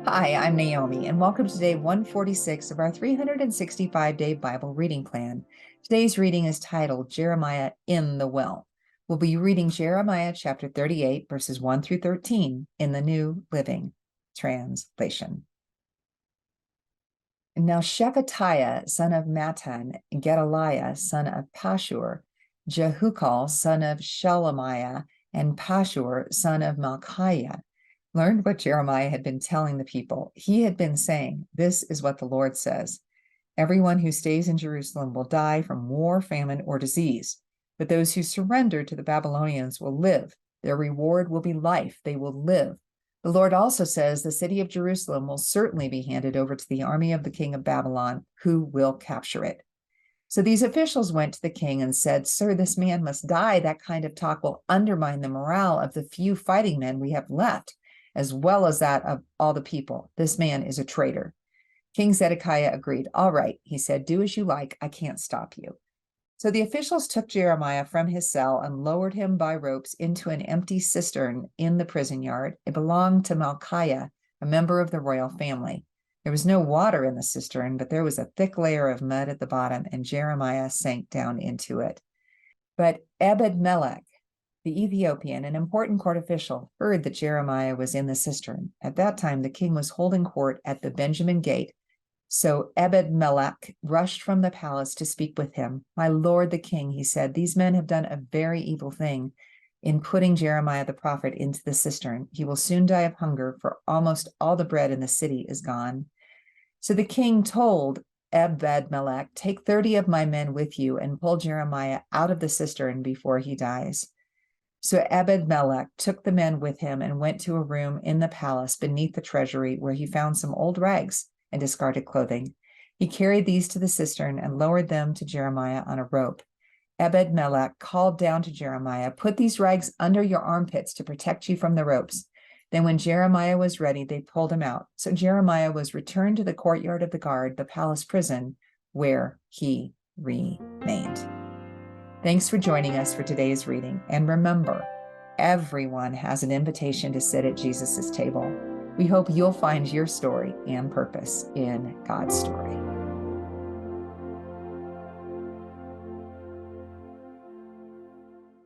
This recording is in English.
Hi, I'm Naomi, and welcome to day 146 of our 365-day Bible reading plan. Today's reading is titled Jeremiah in the Well. We'll be reading Jeremiah chapter 38, verses 1 through 13 in the New Living Translation. Now Shephatiah, son of Mattan, Gedaliah, son of Pashur, Jehukal, son of Shelemiah, and Pashur, son of Malchiah, learned what Jeremiah had been telling the people. He had been saying, "This is what the Lord says. Everyone who stays in Jerusalem will die from war, famine, or disease. But those who surrender to the Babylonians will live. Their reward will be life. They will live. The Lord also says the city of Jerusalem will certainly be handed over to the army of the king of Babylon, who will capture it." So these officials went to the king and said, "Sir, this man must die. That kind of talk will undermine the morale of the few fighting men we have left, as well as that of all the people. This man is a traitor." King Zedekiah agreed. "All right," he said, "do as you like. I can't stop you." So the officials took Jeremiah from his cell and lowered him by ropes into an empty cistern in the prison yard. It belonged to Malchiah, a member of the royal family. There was no water in the cistern, but there was a thick layer of mud at the bottom, and Jeremiah sank down into it. But Ebed-Melech, the Ethiopian, an important court official, heard that Jeremiah was in the cistern. At that time, the king was holding court at the Benjamin Gate. So Ebed-Melech rushed from the palace to speak with him. "My lord the king," he said, "these men have done a very evil thing in putting Jeremiah the prophet into the cistern. He will soon die of hunger, for almost all the bread in the city is gone." So the king told Ebed-Melech, "Take 30 of my men with you and pull Jeremiah out of the cistern before he dies." So Ebed-Melech took the men with him and went to a room in the palace beneath the treasury, where he found some old rags and discarded clothing. He carried these to the cistern and lowered them to Jeremiah on a rope. Ebed-Melech called down to Jeremiah, "Put these rags under your armpits to protect you from the ropes." Then when Jeremiah was ready, they pulled him out. So Jeremiah was returned to the courtyard of the guard, the palace prison, where he remained. Thanks for joining us for today's reading. And remember, everyone has an invitation to sit at Jesus' table. We hope you'll find your story and purpose in God's story.